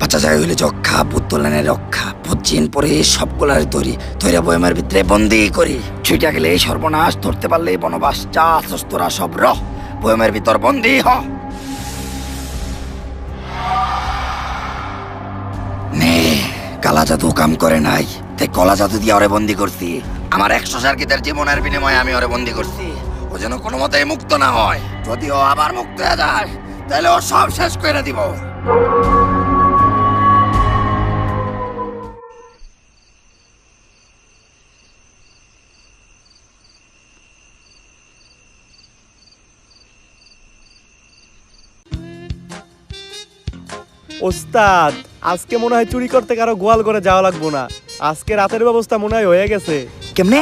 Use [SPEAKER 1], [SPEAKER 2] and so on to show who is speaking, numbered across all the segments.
[SPEAKER 1] আচ্ছা যাই হইলে যক্ষা পুত্তলানের রক্ষা পশ্চিম পরে সবগুলার তৈরি তৈরা বয়মের ভিতরে বন্দি করি ছুইটা গেলে সর্বনাশ ধরতে পারলে বনবাস চা তোরা সব রহ বয়মের ভিতর বন্দি হ নে কালা জাদু কাম করে নাই তাই কলা জাদু দিয়ে ওরে বন্দি করছি আমার 100 সার্কিটের জীবনের বিনিময়ে আমি ওরে বন্দি করছি ও যেন কোনো মতেই মুক্ত না হয় যদি ও আবার মুক্ত হয়ে যায় তাহলে ও সব শেষ করে দিব
[SPEAKER 2] ওস্তাদ আজকে মনে হয় চুরি করতে কারো গোয়াল করে যাওয়া লাগবো না আজকে রাতের ব্যবস্থা মনে হয় হয়ে গেছে
[SPEAKER 1] কেমনে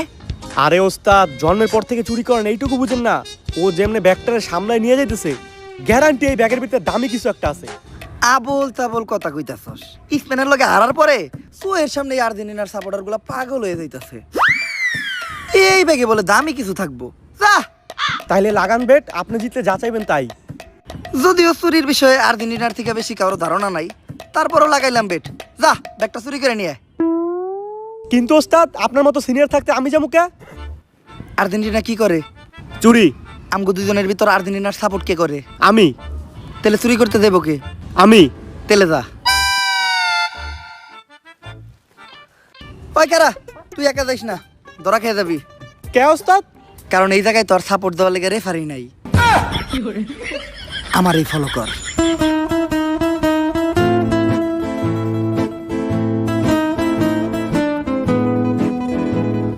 [SPEAKER 2] আরে ওস্তাদ জন্মের পর থেকে চুরি করেন এইটুকু বুঝেন না ও যেমনে ব্যাগটারে সামলায় নিয়ে যাইতেছে গ্যারান্টি এই ব্যাগের ভিতরে দামি কিছু একটা আছে
[SPEAKER 3] আবল তাবল কথা কইতাছস স্পেনের লগে হারার পরে সোয়ের সামনে আর্জেন্টিনার সাপোর্টার গুলা পাগল হয়ে যাইতাছে এই ব্যাগে বলে দামি কিছু থাকবো যা
[SPEAKER 2] তাইলে লাগান বেট আপনি জিতলে যা চাইবেন তাই
[SPEAKER 3] যদিও চুরির বিষয়ে আর্জেন্টিনার থেকে বেশি কারো ধারণা নাই তারপরও লাগাইলাম বেট যা ব্যাগটা চুরি করে নিয়ে
[SPEAKER 2] কিন্তু ওস্তাদ আপনার মতো সিনিয়র থাকতে আমি যাবো কে
[SPEAKER 3] আর্জেন্টিনা কি করে
[SPEAKER 2] চুরি
[SPEAKER 3] আমগো দুজনের ভিতর আর্জেন্টিনার সাপোর্ট কে করে
[SPEAKER 2] আমি
[SPEAKER 3] তেলে চুরি করতে দেবো কে
[SPEAKER 2] আমি
[SPEAKER 3] তেলে যা ওই কারা তুই একা যাইস না ধরা খেয়ে যাবি
[SPEAKER 2] কে ওস্তাদ
[SPEAKER 3] কারণ এই জায়গায় তোর সাপোর্ট দেওয়ার লেগে রেফারি নাই আমার এই ফলো কর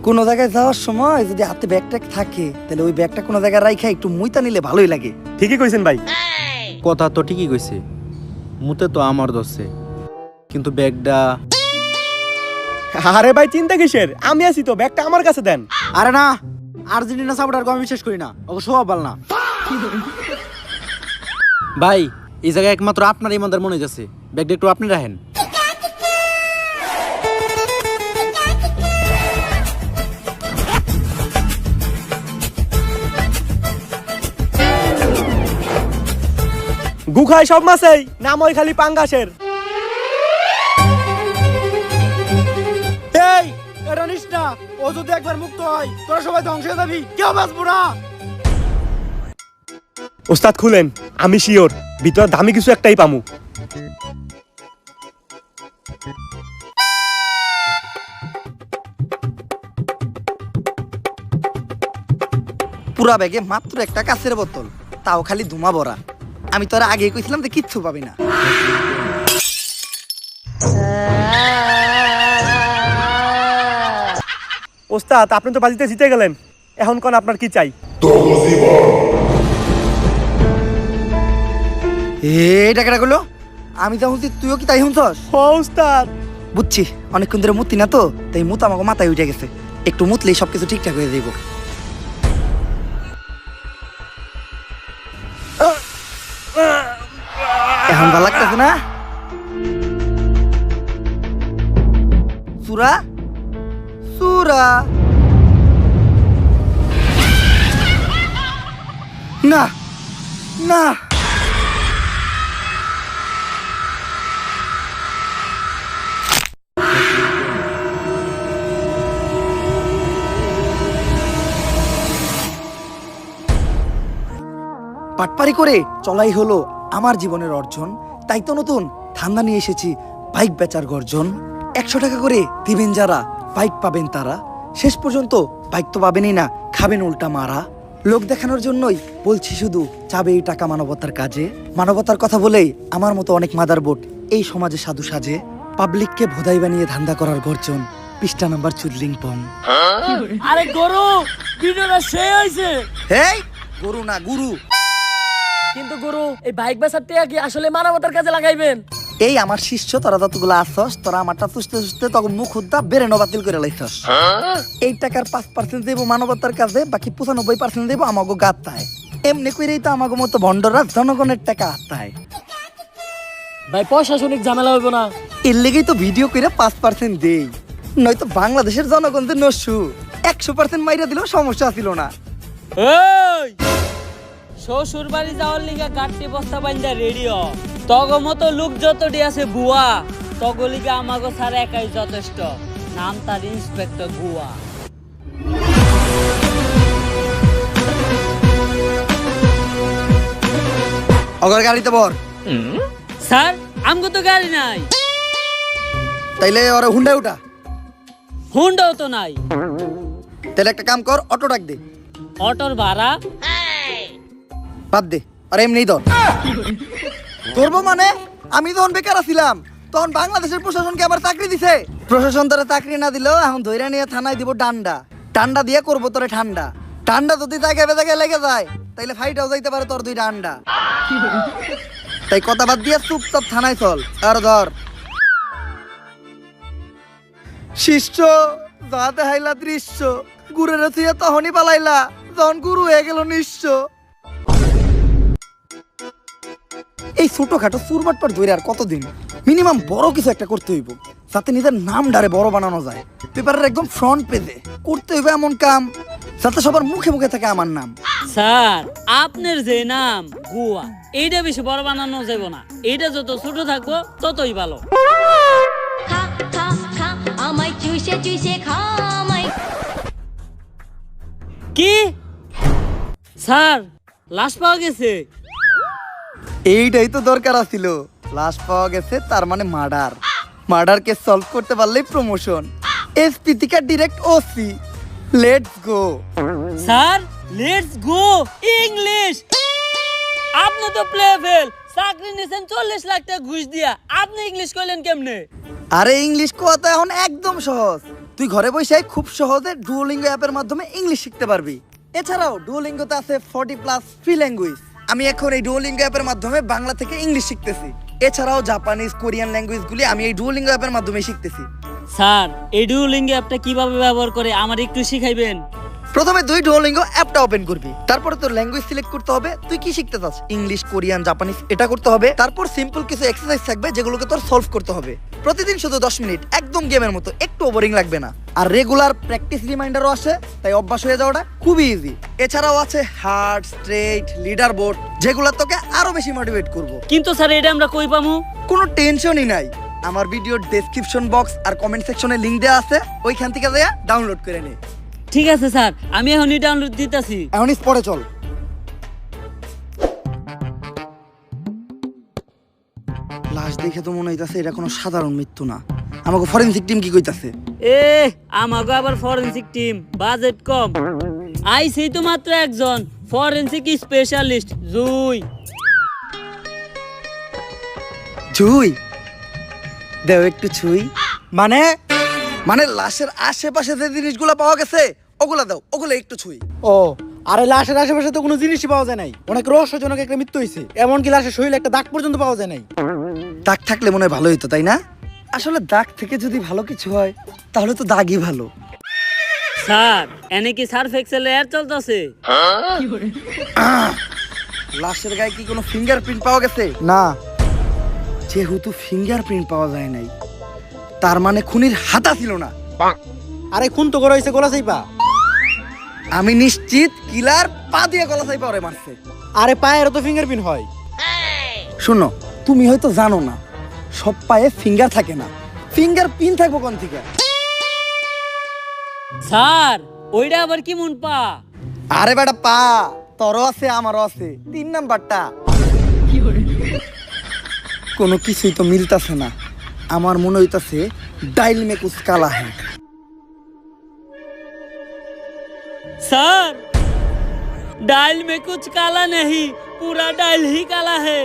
[SPEAKER 3] কোনো জায়গায় যাওয়ার সময় যদি হাতে ব্যাগ ট্যাগ থাকে তাহলে ওই ব্যাগটা কোনো জায়গায় রাইখা একটু মুইতা নিলে ভালোই লাগে
[SPEAKER 2] ঠিকই কইছেন ভাই
[SPEAKER 4] কথা তো ঠিকই কইছে মুতে তো আমার দোষে কিন্তু ব্যাগটা
[SPEAKER 2] আরে ভাই চিন্তা কিসের আমি আছি তো ব্যাগটা আমার কাছে দেন
[SPEAKER 4] আরে না আর্জেন্টিনা সাপোর্টারকে আমি বিশ্বাস করি না ওকে স্বভাব ভালো না ভাই এই জায়গায় একমাত্র আপনার ইমানদার মনে যাচ্ছে ব্যাগটা একটু আপনি রাখেন
[SPEAKER 2] গুখায় সব মাছেই নাম ওই খালি পাঙ্গাসের
[SPEAKER 4] এই এটা নিস না ও যদি একবার মুক্ত হয় তোরা সবাই ধ্বংস হয়ে যাবি কেউ বাঁচবো না
[SPEAKER 2] ওস্তাদ খুলেন আমি শিওর ভিতরে দামি কিছু একটাই পামু
[SPEAKER 3] পুরা ব্যাগে মাত্র একটা কাঁচের বোতল তাও খালি ধুমা ভরা আমি তোরা আগে কইছিলাম যে কিচ্ছু পাবি না
[SPEAKER 2] ওস্তাদ আপনি তো বাজিতে জিতে গেলেন এখন কোন আপনার কি চাই
[SPEAKER 3] এই টাকাটা গুলো আমি যা শুনছি তুইও কি তাই শুনছস
[SPEAKER 2] ও ওস্তাদ
[SPEAKER 3] বুঝছি অনেকক্ষণ ধরে মুতি না তো তাই মুত আমাকে মাথায় উঠে গেছে একটু মুতলেই সবকিছু ঠিকঠাক হয়ে যাইব এখন ভালো লাগতেছে না সুরা সুরা না না পাটপারি করে চলাই হলো আমার জীবনের অর্জন তাই তো নতুন ধান্দা নিয়ে এসেছি বাইক বেচার গর্জন 100 টাকা করে দিবেন যারা বাইক পাবেন তারা শেষ পর্যন্ত বাইক তো পাবেনই না খাবেন উল্টা মারা লোক দেখানোর জন্যই বলছি শুধু চাবে এই টাকা মানবতার কাজে মানবতার কথা বলেই আমার মতো অনেক মাদারবোট এই সমাজে সাধু সাজে পাবলিককে ভোদাই বানিয়ে ধান্দা করার গর্জন পৃষ্ঠা নাম্বার চুদলিং পং
[SPEAKER 5] আরে গরু ভিডিওটা সেই হইছে
[SPEAKER 3] এই গরু না গুরু
[SPEAKER 5] কিন্তু গরু এই বাইক বেচার টাকা কি আসলে মানবতার কাজে লাগাইবেন
[SPEAKER 3] এই আমার শিষ্য তোরা যতগুলো আসছস তোরা আমারটা চুষতে চুষতে তখন মুখ উদ্দা বেরেনো বাতিল করে লাইছস এই টাকার 5% দেবো মানবতার কাজে বাকি 95% দেবো আমাকে গাত্তায় এমনি করেই তো আমাকে মতো ভণ্ডরা জনগণের টাকা আত্মায়
[SPEAKER 5] ভাই প্রশাসনিক ঝামেলা হইব না
[SPEAKER 3] এর লেগেই তো ভিডিও করে 5% দেই নয়তো বাংলাদেশের জনগণ যে নস্যু 100% মাইরা দিলেও সমস্যা ছিল না
[SPEAKER 5] এই শ্বশুর বাড়ি যাওয়ার লিগা গাড়ি বস্তা বাইন্দা রেডি হ
[SPEAKER 6] তগ মতো লোক যতটি আছে বুয়া তগলিকে আমাগো স্যার একাই যথেষ্ট। নাম তার ইন্সপেক্টর বুয়া।
[SPEAKER 3] অগর গাড়িতে বর।
[SPEAKER 6] স্যার আমগো তো গাড়ি নাই।
[SPEAKER 3] তাইলে ওরা হুন্ডায় উঠা।
[SPEAKER 6] হুন্ডাও তো নাই।
[SPEAKER 3] তাহলে একটা কাম কর, অটো ডাক দে।
[SPEAKER 6] অটোর ভাড়া
[SPEAKER 3] বাদ দে, আর এমনি ধর। ধরবো মানে? আমি তখন বেকার ছিলাম, তখন বাংলাদেশের প্রশাসনকে আবার চাকরি দিছে। প্রশাসন তোরা চাকরি না দিলেও এখন ধইরা নিয়ে থানায় দিব ডান্ডা। ডান্ডা দিয়ে করবো তোরে ঠান্ডা। ঠান্ডা যদি জায়গায় বেজায় লেগে যায় তাইলে ফাইটাও যাইতে পারে তোর 2 ডান্ডা। তাই কথা বাদ দিয়ে চুপচাপ থানায় চল। আর ধর শিষ্য যাতে হাইলা দৃশ্য গুরুর থুয়ে তখনই পালাইলা যখন গুরু হয়ে গেল নিঃস্ব। এই ছোটখাটো চুরবাটপাট ধরে আর কতদিন? মিনিমাম বড় কিছু একটা করতে হইব, যাতে নিজের নাম ডারে বড় বানানো যায়। পেপারের একদম ফ্রন্ট পেজে করতে হইবে এমন কাম যাতে সবার মুখে মুখে থাকে আমার নাম।
[SPEAKER 6] স্যার আপনার যে নাম গুয়া এইটা বেশি বড় বানানো যাবে না। এইটা যত ছোট থাকবো ততই ভালো।
[SPEAKER 7] খা খা খা আমায় চুষে চুষে খা আমায়।
[SPEAKER 6] কি স্যার লাশ পাওয়া গেছে?
[SPEAKER 3] এইটাই তো দরকার ছিল। লাশ পাওয়া গেছে, তার মানে মার্ডার। মার্ডার কেস সলভ করতে পারলেই প্রমোশন। এসপি থেকে direct OC. Let's go
[SPEAKER 6] sir let's go English. আপনি তো প্লে ফেল, চাকরি নিছেন 40 লাখ টাকা ঘুষ দিয়া, আপনি ইংলিশ কইলেন কেমনে?
[SPEAKER 3] আরে ইংলিশ কথা এখন একদম সহজ। তুই ঘরে বসে খুব সহজে ডুওলিঙ্গো অ্যাপের মাধ্যমে ইংলিশ শিখতে পারবি। এছাড়াও ডুওলিঙ্গোতে আছে 40+ ফ্রি ল্যাঙ্গুয়েজ। আমি এখন এই ডুওলিঙ্গো অ্যাপের মাধ্যমে বাংলা থেকে ইংলিশ শিখতেছি। এছাড়াও জাপানিজ, কোরিয়ান ল্যাঙ্গুয়েজগুলি আমি এই ডুওলিঙ্গো অ্যাপের মাধ্যমে শিখতেছি।
[SPEAKER 6] স্যার এই ডুওলিঙ্গো অ্যাপটা কিভাবে ব্যবহার করে আমার একটু শিখাইবেন?
[SPEAKER 3] প্রথমে তুই ডুওলিঙ্গো অ্যাপটা ওপেন করবি, তারপরে তোর ল্যাঙ্গুয়েজ সিলেক্ট করতে হবে। তুই কি শিখতে চাস, ইংলিশ, কোরিয়ান, জাপানিজ, এটা করতে হবে। তারপর সিম্পল কিছু এক্সারসাইজ থাকবে যেগুলোকে তোর সলভ করতে হবে। প্রতিদিন শুধু 10 মিনিট, একদম গেমের মতো, একটু বোরিং লাগবে না। আর রেগুলার প্র্যাকটিস রিমাইন্ডারও আসে, তাই অভ্যাস হয়ে যাওয়াটা খুবই ইজি। এছাড়াও আছে হার্ড, স্ট্রেট, লিডার বোর্ড, যেগুলো তোকে আরো বেশি মোটিভেট করবো।
[SPEAKER 6] কিন্তু স্যার এটা আমরা কই পামু?
[SPEAKER 3] কোনো টেনশনই নাই, আমার ভিডিওর ডেসক্রিপশন বক্স আর কমেন্ট সেকশনে লিংক দেওয়া আছে, ওইখান থেকে যা ডাউনলোড করে নে।
[SPEAKER 6] ঠিক আছে স্যার, আমি এখনই ডাউনলোড দিতেছি।
[SPEAKER 3] এখন পরে চল। লাশ দেখে তো মনে হইতাছে এটা কোনো সাধারণ মৃত্যু না। আমাকে ফরেনসিক টিম কি কইতাছে?
[SPEAKER 6] এ আমাগো আবার ফরেনসিক টিম, বাজেট কম। আইছি তো মাত্র একজন ফরেনসিক স্পেশালিস্ট জুই।
[SPEAKER 3] ছুই দেও একটু ছুই। মানে মানে লাশের আশেপাশে যে জিনিসগুলো পাওয়া গেছে ওগুলা দাও, ওগুলো একটু ছুই।
[SPEAKER 4] ও আরে লাশের আশেপাশে তো কোনো জিনিসই পাওয়া যায় নাই। অনেক রহস্যজনক একটা মৃত্যু হয়েছে, এমনকি লাশের শরীরে একটা দাগ পর্যন্ত পাওয়া যায় নাই।
[SPEAKER 3] দাগ থাকলে মনে হয় ভালো হইতো, তাই না? আসলে দাগ থেকে যদি ভালো কিছু হয় তাহলে তো দাগই ভালো।
[SPEAKER 6] স্যার এনে কি সার্ফ এক্সেল এর চলতেছে?
[SPEAKER 3] লাশের গায়ে কি কোনো ফিঙ্গারপ্রিন্ট পাওয়া গেছে?
[SPEAKER 4] না।
[SPEAKER 3] যেহেতু ফিঙ্গারপ্রিন্ট পাওয়া যায় নাই, তার মানে খুনির হাতা ছিল না।
[SPEAKER 4] আরে খুন তো করা হয়েছে গলা চাইপা।
[SPEAKER 3] আমি নিশ্চিত কিলার পা দিয়ে গলা চাইপা ওরে মারছে।
[SPEAKER 4] আরে পায়েরও তো ফিঙ্গারপ্রিন্ট হয়।
[SPEAKER 3] শোনো, তুমি হয়তো জানো না, সব পায়ে ফিঙ্গার থাকে না। ফিঙ্গারপ্রিন্ট থাকবো কোন থেকে?
[SPEAKER 6] স্যার ওইটা আবার কি মন পা?
[SPEAKER 3] আরে বেটা পা তোরও আছে আমারও আছে, 3 নাম্বারটা। কোনো কিছুই তো মিলতাছে না। আমার মনে হইতাছে ডাইল মে কুছ কালা হ্যাঁ।
[SPEAKER 6] सर डाल में कुछ काला नहीं, पूरा डाल ही काला है।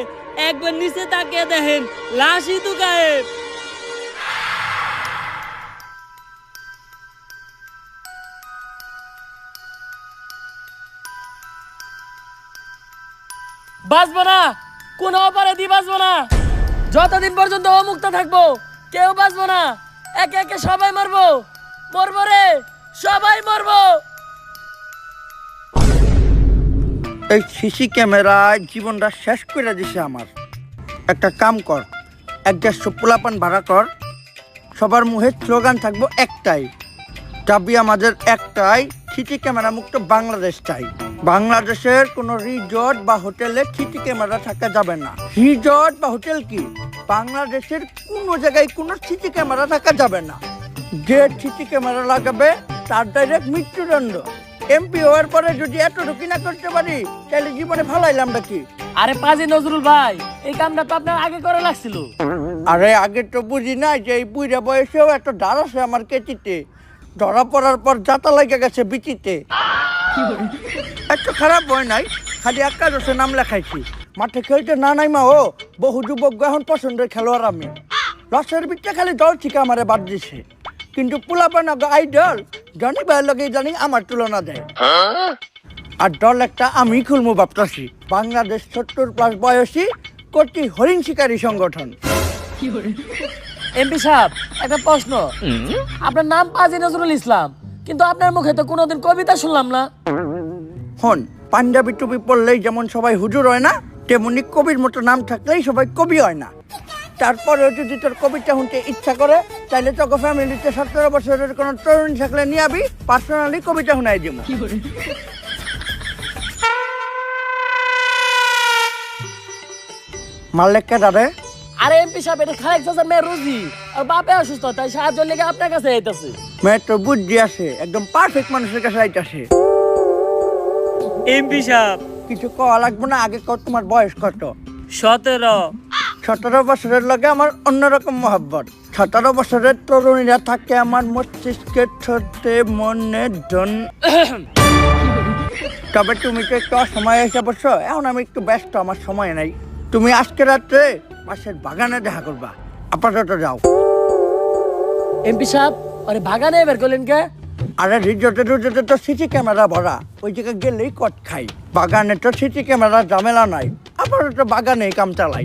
[SPEAKER 6] एक बार नीचे ताके देखें, लाश ही तो गायब।
[SPEAKER 5] বাঁচবো না, কোন অপরাধী বাঁচবো না। যতদিন পর্যন্ত অমুক্ত থাকবো কেউ বাঁচবো না। একে একে সবাই মরবো, মরবো রে, সবাই মরবো।
[SPEAKER 3] এই সিসি ক্যামেরায় জীবনটা শেষ করে দিছে আমার। একটা কাম কর, 150 পোলাপান ভাড়া কর, সবার মুখে স্লোগান থাকবো একটাই, চাবি আমাদের একটাই, সিসি ক্যামেরা মুক্ত বাংলাদেশ চাই।
[SPEAKER 8] বাংলাদেশের কোনো রিসর্ট বা হোটেলে সিসি ক্যামেরা থাকা যাবে না। রিসর্ট বা হোটেল কি, বাংলাদেশের কোনো জায়গায় কোনো সিসি ক্যামেরা থাকা যাবে না। যে সিসি ক্যামেরা লাগাবে তার ডাইরেক্ট মৃত্যুদণ্ড। এমপি হওয়ার পরে যদি এতটুকু না করতে পারি তাহলে জীবনে ভালাইলাম নাকি?
[SPEAKER 5] আরে পাজি নজরুল ভাই, এই কামটা তো আপনার আগে করে লাগছিল।
[SPEAKER 8] আরে আগে তো বুঝি না যে এই বুড়া বয়সেও এত ধার আছে আমার কেচিতে। ধরা পড়ার পর জাতা লেগে গেছে বিচিতে। এত খারাপ হয় নাই, খালি একাদশে নাম লেখাইছি। মাঠে খেলতে না নাই মা ও বহু যুবক এখন পছন্দের খেলোয়াড় আমি। রসের বিটটা খালি দল থেকে আমারে বাদ দিছে, কিন্তু পোলাপানা আইডল জানি ভাইয়ের লগে জানি আমার তুলনা দেয়। আর দল একটা আমি খুলমু ভাবতাছি, বাংলাদেশ 70+ বয়সী কোটি হরিণ শিকারী সংগঠন।
[SPEAKER 5] এমপি সাহেব, একটা প্রশ্ন। আপনার নাম পাজি নজরুল ইসলাম, কিন্তু আপনার মুখে তো কোনোদিন কবিতা শুনলাম না।
[SPEAKER 8] হন, পাঞ্জাবি টুপি পরলেই যেমন সবাই হুজুর হয় না, তেমনি কবির মতো নাম থাকলেই সবাই কবি হয় না। তারপরেও যদি তোর কবিতা শুনতে ইচ্ছা করে তাহলে তোকে ফ্যামিলিতে 17 বছরের কোনো তরুণ থাকলে নিয়ে আবি, পার্সোনালি কবিতা শুনাই দিব। মাল্লেককে দাদে।
[SPEAKER 5] আরে এমপি সাহেব, এটা খালেক চাচার মেয়ে রুজি, আর বাপে অসুস্থ, তাই সাহায্য লেগে আপনার কাছে আইতাছে।
[SPEAKER 8] মেয়ের তো বুদ্ধি আছে, একদম পারফেক্ট মানুষের কাছে আইতাছে।
[SPEAKER 6] এমপি সাহেব,
[SPEAKER 8] কিছু কওয়া লাগবে না, আগে কর তোমার বয়স কত?
[SPEAKER 6] 17।
[SPEAKER 8] 17 বছরের লগে আমার অন্যরকম মহব্বত। 17 বছরের তরুণীরা থাকে আমার মস্তিষ্কের ছোটে মনে ধন। তবে তুমি তো একটু অসময় এসে বসো, এখন আমি একটু ব্যস্ত, আমার সময় নাই। তুমি আজকে রাত্রে পাশের বাগানে দেখা করবা, আপাতত যাও।
[SPEAKER 5] এমপি সাহেব, আরে বাগানে বের করলেন কে?
[SPEAKER 8] আরে রিজোর্টে তো সিসি ক্যামেরা ভরা, ওই জায়গায় গেলেই কট খাই। বাগানে তো সিসি ক্যামেরা ঝামেলা নাই, আপাতত বাগানে কাম চালাই।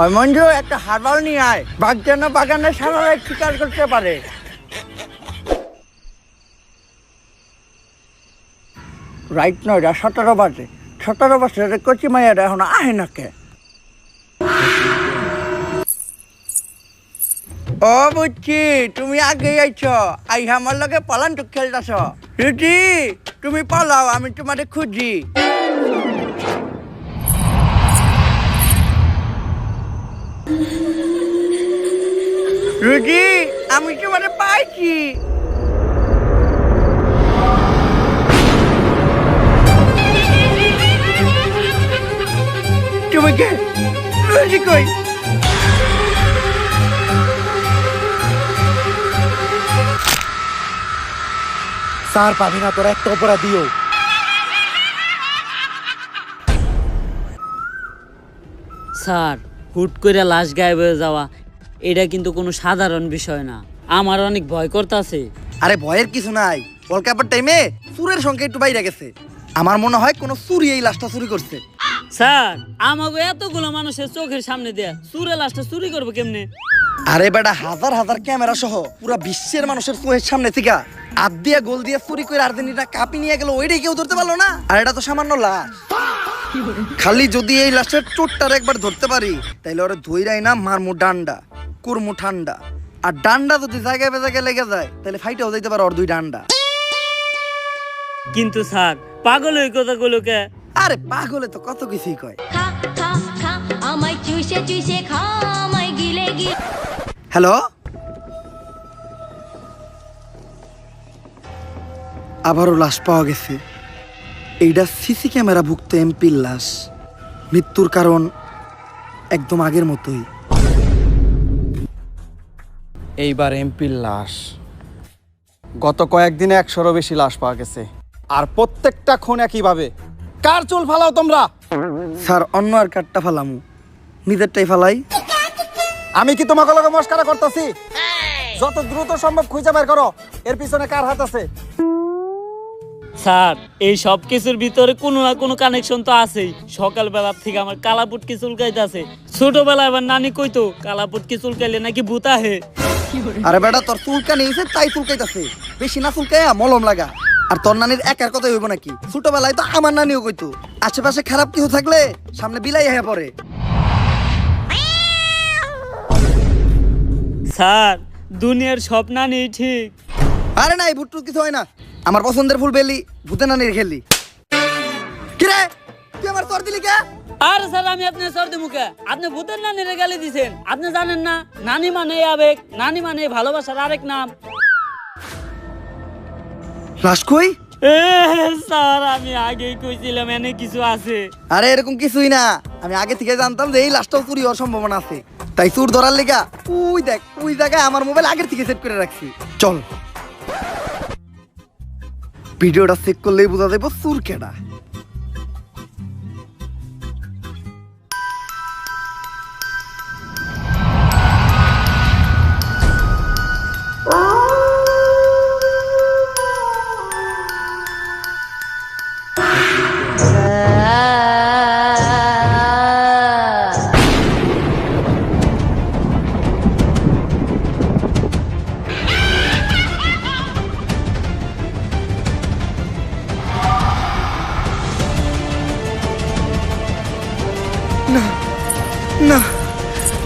[SPEAKER 8] ওই মঞ্জু, একটা হারবাল নিয়ে আয়, বাঘ যেন বাগানে সারা রাত শিকার করতে পারে। রাইট নয়, 17 বাজে। 17 বছরের কচি মাইয়ারা এখন আহে না কে? ও বুঝছি, তুমি আগে আইছ, আই আমার লগে পালান তো খেলতেছ। রুজি, তুমি পালাও, আমি তোমারে খুঁজি। রুজি, আমি তোমারে পাইছি। তুমি কে? রুজি কই?
[SPEAKER 2] স্যার পাবি না, তোরা একটা অপরাধীও।
[SPEAKER 6] স্যার, হুট করে লাশ গায়েব হয়ে যাওয়া এটা কিন্তু কোনো সাধারণ বিষয় না। আমার অনেক ভয় করতেছে।
[SPEAKER 3] আরে ভয়ের কিছু নাই, ওয়ার্ল্ড কাপের টাইমে চুরের সংখ্যা একটু বাইরে গেছে। আমার মনে হয় কোনো চুরি এই লাশটা চুরি করছে।
[SPEAKER 6] স্যার, আমাকে এতগুলো মানুষের চোখের সামনে দেয়া চুরে লাশটা চুরি করবো কেমনে?
[SPEAKER 3] আরে বেটা, হাজার হাজার ক্যামেরা সহ পুরা বিশ্বের মানুষের চোখের সামনে থেকে হাত দিয়া গোল দিয়ে চুরি করে আর্জেন্টিনা কাপি নিয়ে গেল, ওইটাই কেউ ধরতে পারলো না। আর এটা তো সামান্য লাশ। খালি যদি এই লাশের চোটটার একবার ধরতে পারি তাইলে ওরা ধইরাই না মারমু ডান্ডা, কুরমু ঠান্ডা। আর ডান্ডা যদি জায়গায় জায়গায় লেগে যায় তাহলে ফাইটেও যাইতে পারে ওর 2 ডান্ডা।
[SPEAKER 6] কিন্তু স্যার, পাগল ওই কথাগুলোকে।
[SPEAKER 3] আরে পাগলে তো কত কিছুই কয়।
[SPEAKER 7] খা খা খা আমায় চুষে চুষে খা আমায় গিলে গিলে।
[SPEAKER 3] হ্যালো, আবারও লাশ পাওয়া গেছে। এইটা সিসি ক্যামেরা ভুক্ত এমপির লাশ। মৃত্যুর কারণ একদম আগের মতোই।
[SPEAKER 9] এইবার এমপির লাশ। গত কয়েকদিনে 100-এরও বেশি লাশ পাওয়া গেছে, আর প্রত্যেকটা খুন একইভাবে। কার চুল ফালাও তোমরা?
[SPEAKER 3] স্যার, অন্য আর কাটটা ফালামু, নিজেরটাই ফালাই।
[SPEAKER 9] আমি কি তোমাকে লগে মস্কারা করতেছি? যত দ্রুত সম্ভব খুঁজে বের করো এর পিছনে কার হাত আছে।
[SPEAKER 6] স্যার, এই সব কিছুর ভিতরে কোনো না কোনো কানেকশন তো আছেই। সকালবেলা থেকে আমার কালাপুটকি চুলকাইতেছে। ছোটবেলায় আমার নানি কইতো কালাপুটকি চুলকাইলে নাকি ভূত আহে।
[SPEAKER 3] আরে বেটা, তোর চুলকা নিয়েছে তাই চুলকাইতাছে, বেশি না চুলকাইয়া মলম লাগা। আর তোর নানির একার কথাই হইব নাকি? ছোটবেলায় তো আমার নানিও কইতো আশেপাশে খারাপ কিছু থাকলে সামনে বিলাই হয়ে পড়ে।
[SPEAKER 6] স্যার, দুনিয়ার সব নানি ঠিক,
[SPEAKER 3] আরে নাই ভুট্টু কিছু হয় না, আমার পছন্দের ফুল বেলি ভূতে নানির খেললি। কিরে তুই আমার তোর দিলি কে?
[SPEAKER 6] আরে স্যার আমি আপনার সর্দি মুখে আপনি ভূতের নানির গালি দিছেন। আপনি জানেন না নানি মানে আবেগ, নানি মানে ভালোবাসার আরেক নাম।
[SPEAKER 3] লাশ কই?
[SPEAKER 6] স্যার আমি আগেই কইছিলাম এনে কিছু আছে।
[SPEAKER 3] আরে এরকম কিছুই না, আমি আগে থেকে জানতাম যে এই লাশটাও চুরি হওয়ার সম্ভাবনা আছে, তাই চোর ধরার লেগা ওই দেখ ওই জায়গায় আমার মোবাইল আগের থেকে সেট করে রাখছি। চল ভিডিওটা চেক করলেই বোঝা যাবে চোর কেডা। না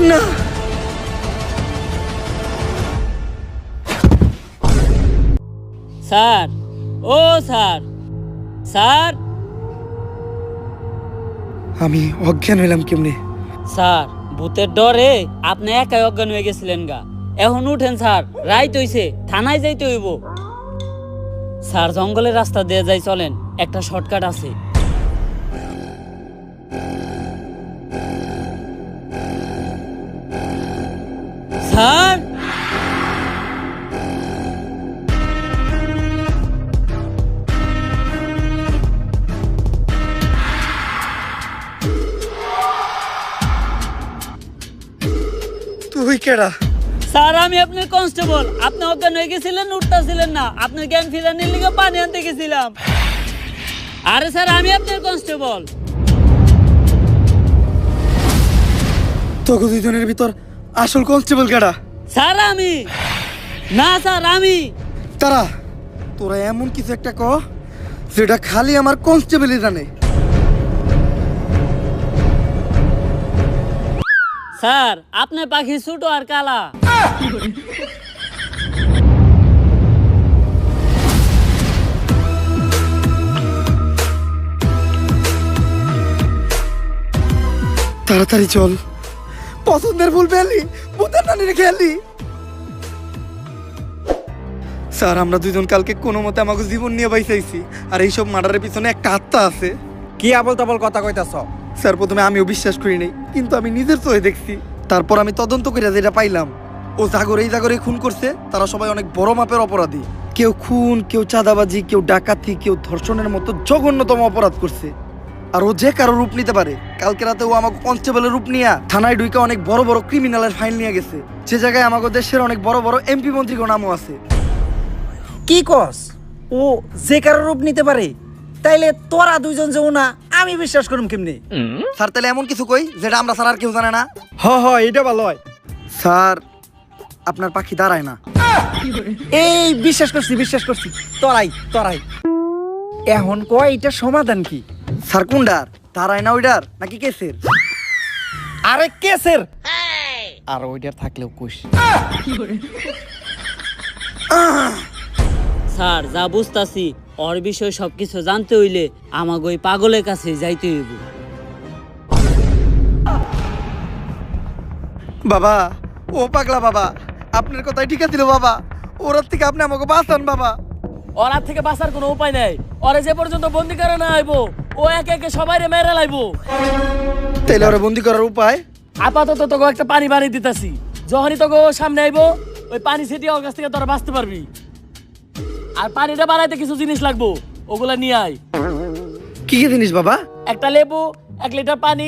[SPEAKER 3] না
[SPEAKER 6] স্যার ও স্যার, স্যার
[SPEAKER 3] আমি অজ্ঞান হইলাম কেমনে?
[SPEAKER 6] স্যার ভূতের ডরে আপনি একাই অজ্ঞান হয়ে গেছিলেন গা। এখন উঠেন স্যার, রাইত হইছে, থানায় যাইতে হইব। স্যার জঙ্গলের রাস্তা দিয়ে যাই, চলেন, একটা শর্টকাট আছে। স্যার
[SPEAKER 3] তুই কেডা?
[SPEAKER 6] স্যার আমি আপনার কনস্টেবল। আপনি অজ্ঞান হয়ে গেছিলেন, উঠতেছিলেন না, আপনার জ্ঞান ফিরানোর লিগে পানি আনতে গেছিলাম। আরে স্যার আমি আপনার কনস্টেবল।
[SPEAKER 3] তোকে দুজনের ভিতর আসল কনস্টেবল কেডা?
[SPEAKER 6] স্যার আমি না, স্যার আমি।
[SPEAKER 3] তারা তোরা এমন কিছু একটা ক যেটা খালি আমার কনস্টেবলই জানে।
[SPEAKER 6] স্যার আপনি পাখি ছোট আর কালা।
[SPEAKER 3] তাড়াতাড়ি চল, পছন্দের ফুল পেলি ভূতের নানির খেলি। স্যার আমরা দুজন কালকে কোনো মতে আমাকে জীবন নিয়ে বাইসাইছি, আর এইসব মার্ডারের পিছনে একটা আত্মা আছে।
[SPEAKER 9] কি আবল তাবল কথা কইতাছ?
[SPEAKER 3] স্যার প্রথমে আমিও বিশ্বাস করি নাই, কিন্তু আমি নিজের চোখে দেখছি। তারপর আমি তদন্ত করে যেটা পাইলাম, ও জাগরে এই জাগরে খুন করছে, তারা সবাই অনেক বড় মাপের অপরাধী। কেউ খুন, কেউ চাঁদাবাজি, কেউ ডাকাতি, কেউ ধর্ষণের মতো জঘন্যতম অপরাধ করছে। আর ও যে কারো রূপ নিতে পারে। কালকে রাতে ও আমাকে কনস্টেবলের রূপ নিয়ে থানায় ঢুকে অনেক বড় বড় ক্রিমিনালের ফাইল নিয়ে গেছে, যে জায়গায় আমাদের দেশের অনেক বড় বড় এমপি মন্ত্রীর নামও আছে।
[SPEAKER 4] কি কস? ও যে কারো রূপ নিতে পারে? তাইলে তোরা দুইজন যেও না, আমি বিশ্বাস করুম কেমনে?
[SPEAKER 3] স্যার তাহলে এমন কিছু কই যেটা আমরা স্যার আর কেউ জানে না।
[SPEAKER 2] হ এটা ভালো হয়।
[SPEAKER 3] স্যার আপনার পাখি দাঁড়ায় না।
[SPEAKER 4] এই বিশ্বাস করছি, তোরাই তোরাই। এখন কয় এটা সমাধান কি?
[SPEAKER 3] স্যার কোনডার? দাঁড়ায় না ওইডার নাকি কেসের?
[SPEAKER 4] আরে কেসের।
[SPEAKER 9] আর ওইটার থাকলেও কুশ।
[SPEAKER 6] স্যার যা বুঝতাছি ওর বিষয়ে সবকিছু জানতে হইলে আমাকে ওই পাগলের কাছে যাইতে হইব।
[SPEAKER 3] বাবা ও পাগলা বাবা, আপনার কথাই ঠিক আছিল বাবা। ওর থেকে আপনি আমাকে বাঁচান বাবা।
[SPEAKER 5] ওর হাত থেকে বাঁচার কোনো উপায় নাই। ওরে যে পর্যন্ত বন্দি করে না আইবো, ও একে একে সবাই মেরে লাইবো।
[SPEAKER 3] তাইলে ওরা বন্দি করার উপায়?
[SPEAKER 5] আপাতত তোকে একটা পানি বানিয়ে দিতেছি, যখনই তোকে ও সামনে আইবো ওই পানি ছিটিয়ে ওর কাছ থেকে তোরা বাঁচতে পারবি। আর পানিটা বানাইতে কিছু জিনিস লাগবো, ওগুলা নিয়ে আয়।
[SPEAKER 3] কি কি জিনিস বাবা?
[SPEAKER 5] একটা লেবু, 1 লিটার পানি,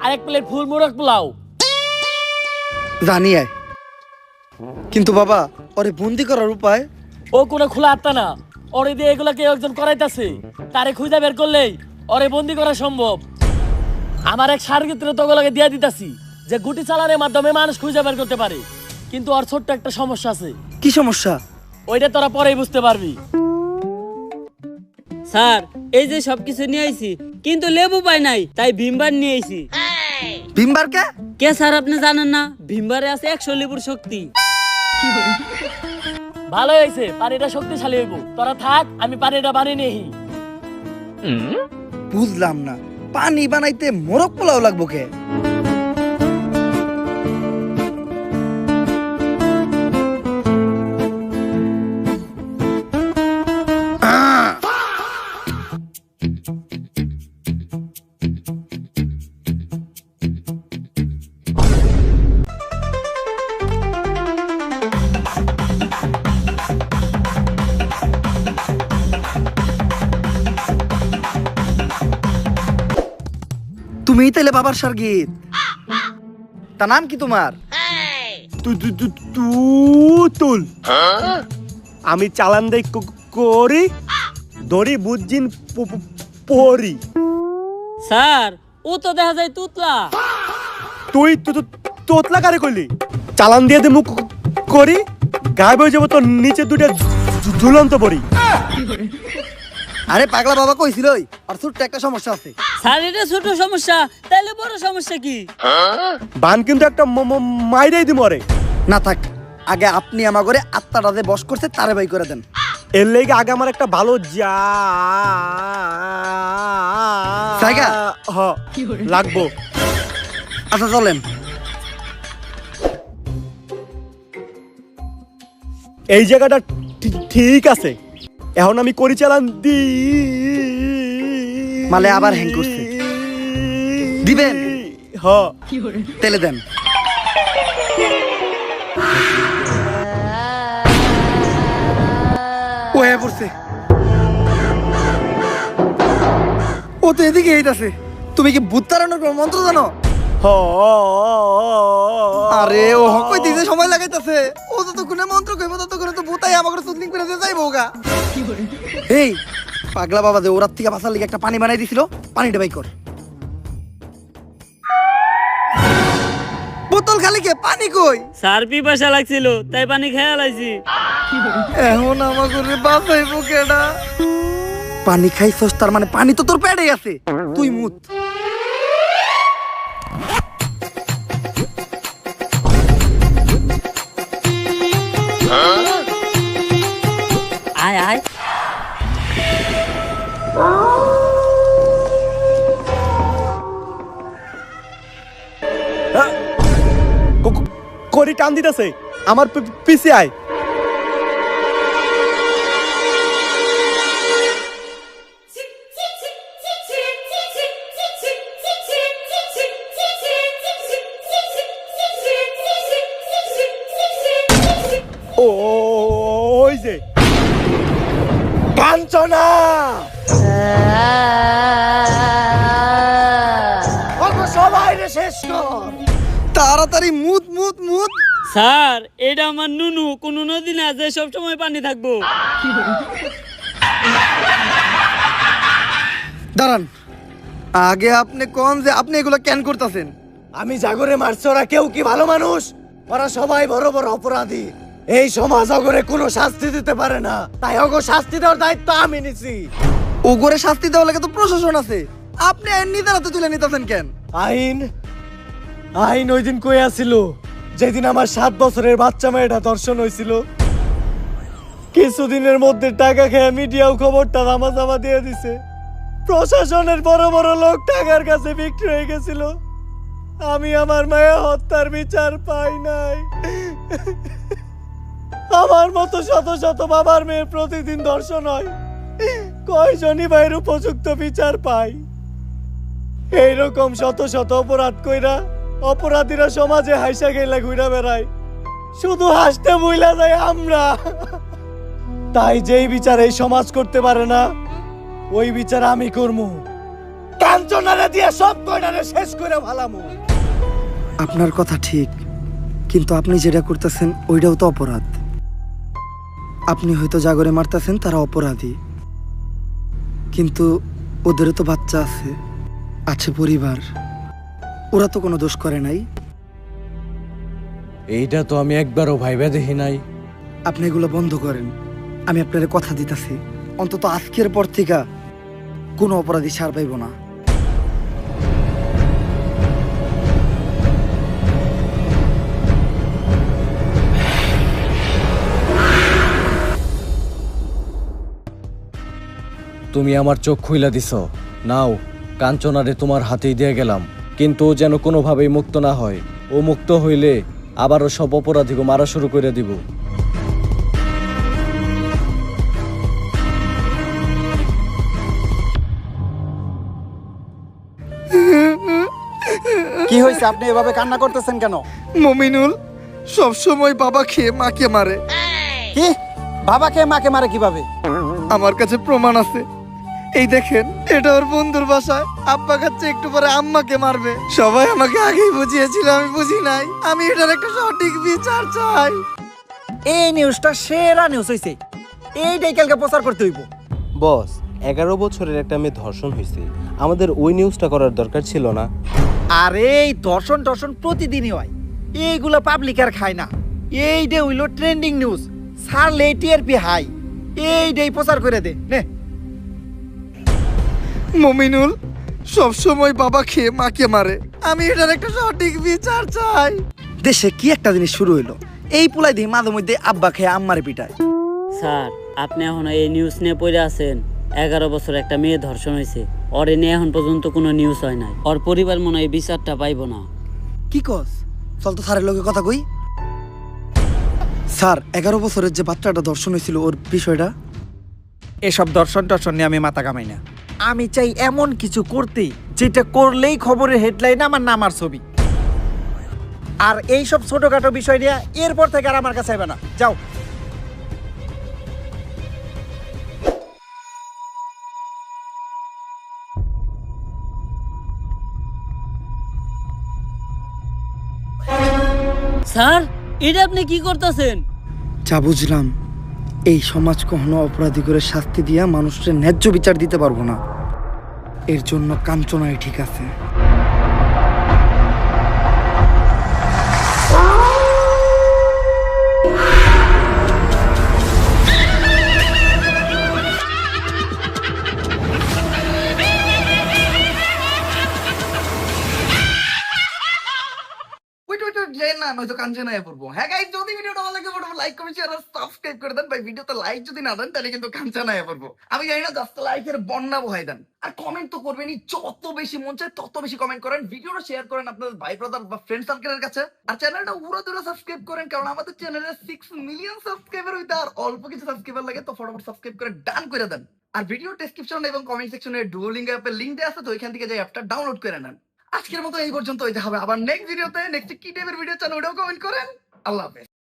[SPEAKER 5] আর 1 প্লেট ফুল মুরগ পোলাও।
[SPEAKER 3] জানি আয়, কিন্তু বাবা ওরে বন্দি করার উপায়?
[SPEAKER 5] ও কোনো খোলা আত্মা না, ওরে দিয়ে এগুলা কেউ একজন করাইতাছে। তারে খুঁজে বের করলেই ওরে বন্দি করা সম্ভব। আমার এক সার্গিত্র তোগুলোকে দিয়ে দিতাছি, যে গুটি চালানোর মাধ্যমে মানুষ খুঁজে বের করতে পারে। কিন্তু ওর ছোট্ট একটা সমস্যা আছে।
[SPEAKER 3] কি সমস্যা?
[SPEAKER 5] ওইটা তোরা পরেই বুঝতে পারবি।
[SPEAKER 6] স্যার এই যে সবকিছু নিয়ে আইছি, কিন্তু লেবু পাই নাই, তাই ভিমবার নিয়ে আইছি।
[SPEAKER 3] ভিমবার কে?
[SPEAKER 6] কে স্যার আপনি জানেন না? ভিমবারে আছে 100 লেবুর শক্তি।
[SPEAKER 5] ভালো হয়েছে, পানিটা শক্তিশালী হইব। তোরা থাক, আমি পানিটা বানিয়ে নেই।
[SPEAKER 3] বুঝলাম না, পানি বানাইতে মোরগ পোলাও লাগবো কে? তুমিই তাইলে বাবার সার্গিত? তা নাম কি তোমার?
[SPEAKER 2] তুল। আমি চালান দেই করি, দড়ি বুঝিন পরি।
[SPEAKER 6] স্যার ও তো দেখা যায় তুতলা।
[SPEAKER 2] তুই তোতলা কারে কইলি? চালান দিয়ে দে মুখ করি, গায়েব হয়ে যাবো তোর নিচে দুটো ঝুলন্ত পড়ি।
[SPEAKER 3] আরে পাগলা বাবা কইছিল আর ছোট্ট একটা সমস্যা আছে।
[SPEAKER 6] স্যার এটা ছোট সমস্যা, তাইলে বড় সমস্যা কি?
[SPEAKER 2] বান কিন্তু একটা মাইরাই দি মরে।
[SPEAKER 3] না থাক, আগে আপনি আমার ঘরে আত্মাটা যে বস করছে তারে বাই করে দেন।
[SPEAKER 2] এর লেগে আগে আমার একটা ভালো
[SPEAKER 3] জায়গা
[SPEAKER 2] লাগবো।
[SPEAKER 3] আচ্ছা চলেন।
[SPEAKER 2] এই জায়গাটা ঠিক আছে, এখন আমি করি চালান দি
[SPEAKER 3] মালে আবার হ্যাং করছে। দিবেন?
[SPEAKER 2] হ
[SPEAKER 3] তেলে দেন। ও হ্যাঁ পড়ছে। ও তো এদিকে এইটাছে। তুমি কি ভূত তাড়ানোর কোনো মন্ত্র জানো? আরে ও হকই দিতে সময় লাগাইতাছে। ও তো কোনে মন্ত্র কইবো ততক্ষণে তো ভূতাই আমাকে সুদলিং করে দিয়ে যাইবো গা। এই পাগলা বাবা যে ওরার থেকে বাঁচার লিগে একটা পানি বানাই দিছিল, পানিটা বাই কর। বোতল খালি কে? পানি কই?
[SPEAKER 6] স্যার পিপাসা লাগছিল তাই পানি খেয়ে লাইছি।
[SPEAKER 3] এখন আমাকে বাঁচাইবো কেডা? পানি খাইছস তার মানে পানি তো তোর পেটে আছে, তুই মুত।
[SPEAKER 6] আয় আয়।
[SPEAKER 2] করি টান দিতেছে, আমার পিছে আয়। ওই যে কাঞ্চনা, সবাই রে শেষ কর
[SPEAKER 3] তাড়াতাড়ি মুত মুত মুত।
[SPEAKER 6] স্যার এটা আমার নুনু, কোন নদী না যে সবসময় পানি থাকবো।
[SPEAKER 3] দাঁড়ান, আগে আপনি কোন যে আপনি এগুলো কেন করতেছেন?
[SPEAKER 2] আমি জাগরে মারছি, ওরা কেউ কি ভালো মানুষ? ওরা সবাই বড় বড় অপরাধী। এই সমাজ অগরে কোনো শাস্তি দিতে পারে না, তাই অগ শাস্তি দেওয়ার দায়িত্ব আমি নিছি।
[SPEAKER 3] ওগরে শাস্তি দেওয়ার লাগে তো প্রশাসন আছে, আপনি আইন নিজের হাতে তুলে নিতেছেন কেন?
[SPEAKER 2] আইন আইন ওই দিন কই আসিল যেদিন আমার 7 বছরের বাচ্চা মেয়েটা ধর্ষণ হয়েছিল। কিছুদিনের মধ্যে টাকা খেয়ে মিডিয়াও খবরটা রামাজামা দিয়ে দিছে। প্রশাসনের বড় বড় লোক টাকার কাছে বিক্রি হয়ে গেছিল। আমি আমার মায়া হত্যার বিচার পাই নাই। আমার মতো শত শত বাবার মেয়ের প্রতিদিন ধর্ষণ হয়, কয়জনই ভাইয়ের উপযুক্ত বিচার পাই? এইরকম শত শত অপরাধ কইরা অপরাধীরা সমাজে হাসা গেলা ঘুরা বেড়ায়, শুধু হাসতে ভুইলা যায় আমরা। তাই যেই বিচার এই সমাজ করতে পারে না, ওই বিচার আমি করবো। কাঞ্চনারে দিয়ে সব কয়টারে শেষ করে ভালামু।
[SPEAKER 3] আপনার কথা ঠিক, কিন্তু আপনি যেটা করতেছেন ওইটাও তো অপরাধ। আপনি হয়তো জাগরে মারতেছেন, তারা অপরাধী, কিন্তু ওদেরও তো বাচ্চা আছে, আছে পরিবার, ওরা তো কোনো দোষ করে নাই।
[SPEAKER 2] এইটা তো আমি একবারও ভাইবা দেখি নাই।
[SPEAKER 3] আপনি এগুলো বন্ধ করেন, আমি আপনার কথা দিতেছি, অন্তত আজকের পর থেকে কোনো অপরাধী ছাড় পাইব না।
[SPEAKER 2] তুমি আমার চোখ খুইলা দিছ। নাও, কাঞ্চনারে তোমার হাতেই দিয়ে গেলাম, কিন্তু ও যেন কোনোভাবেই মুক্ত না হয়। ও মুক্ত হইলে আবারও সব অপরাধীকে মারা শুরু করে দিব।
[SPEAKER 9] কি হয়েছে, আপনি এভাবে কান্না করতেছেন কেন?
[SPEAKER 3] মমিনুল সব সময় বাবা খেয়ে মাকে মারে।
[SPEAKER 9] কি? বাবাকে মাকে মারে কিভাবে?
[SPEAKER 3] আমার কাছে প্রমাণ আছে। এই দেখেন, এটা ওর বন্ধুর বাসায়। আব্বা খাচ্ছে, একটু পরে আম্মাকে মারবে। সবাই আমাকে আগেই বুঝিয়েছিল, আমি বুঝি নাই। আমি এটার একটা সঠিক বিচার চাই।
[SPEAKER 4] এই নিউজটা সেরা নিউজ হইছে, এইটাই কালকে প্রচার করতে হইব।
[SPEAKER 10] বস, 11 বছরের একটা মেয়ে ধর্ষণ হয়েছে, আমাদের ওই নিউজটা করার দরকার ছিল না?
[SPEAKER 4] আরে এই দর্শন প্রতিদিনই হয়, এইগুলা পাবলিক আর খায় না। এইটা হইল ট্রেন্ডিং নিউজ, ছাড়লে টিআরপি হাই। এইটাই প্রচার করে দে নে।
[SPEAKER 3] মমিনুল সব সময় বাবা খেয়ে মাকে মারে। আমি এটার একটা সঠিক বিচার চাই। দেশে কি একটা জিনিস শুরু হইলো, এই পুলাই দিয়ে মাঝে মধ্যে আব্বা খেয়ে আম্মারে পিটায়।
[SPEAKER 6] স্যার, আপনি এখন এই নিউজ নিয়ে পড়ে আছেন। 11 বছর একটা মেয়ে ধর্ষণ হয়েছে, ওর নিয়ে এখন পর্যন্ত কোনো নিউজ হয় নাই। ওর পরিবার মনে হয় বিচারটা পাইব না।
[SPEAKER 3] কি কস? চল তো স্যারের লোকে কথা কই। স্যার, 11 বছরের যে বাচ্চাটা ধর্ষণ হয়েছিল, ওর বিষয়টা।
[SPEAKER 4] এসব দর্শন নিয়ে আমি মাথা কামাই না। আমি চাই এমন কিছু করতে যেটা করলেই খবরের হেডলাইন আমার নাম আর ছবি। আর এইসব ছোটখাটো বিষয় নিয়ে এরপর থেকে আর আমার কাছে আইবে না। যাও।
[SPEAKER 6] স্যার, এটা আপনি কি করতেছেন?
[SPEAKER 3] যা বুঝলাম, এই সমাজ কখনো অপরাধী করে শাস্তি দিয়া মানুষের ন্যায্য বিচার দিতে পারবো না। এর জন্য কাঞ্চনাই ঠিক আছে। না নয়তো কাঞ্চনায় পড়বো। হ্যাঁ গাইস, যদি ভিডিওটা ভালো লাগে ফটোফট লাইক কমেন্ট শেয়ার আর সাবস্ক্রাইব করে দেন ভাই। ভিডিওতে লাইক যদি না দেন তাহলে কিন্তু কাঞ্চনায় পড়বো। আমি জানি না, জাস্ট লাইকের বন্যা বহাই দেন আর কমেন্ট তো করবেনই। যত বেশি মন চায় তত বেশি কমেন্ট করেন, ভিডিওটা শেয়ার করেন আপনাদের ভাই ব্রাদার বা ফ্রেন্ড সার্কেলের কাছে। আর চ্যানেলটা উড়া দুরা সাবস্ক্রাইব করেন, কারণ আমাদের চ্যানেলে 6 মিলিয়ন সাবস্ক্রাইবার হইতে আর অল্প কিছু সাবস্ক্রাইবার লাগে। তো ফটোফট সাবস্ক্রাইব করে ডান করে দেন। আর ভিডিও ডেসক্রিপশন এবং কমেন্ট সেকশনে ডুওলিঙ্গো অ্যাপের লিংক দেওয়া আছে, তো ওইখান থেকে যাই অ্যাপটা ডাউনলোড করে নেন। আজকের মতো এই পর্যন্ত। হইতে হবে আবার নেক্সট ভিডিওতে। নেক্সট কি টাইপের ভিডিও চান ওটাও কমেন্ট করেন। আল্লাহ হাফেজ।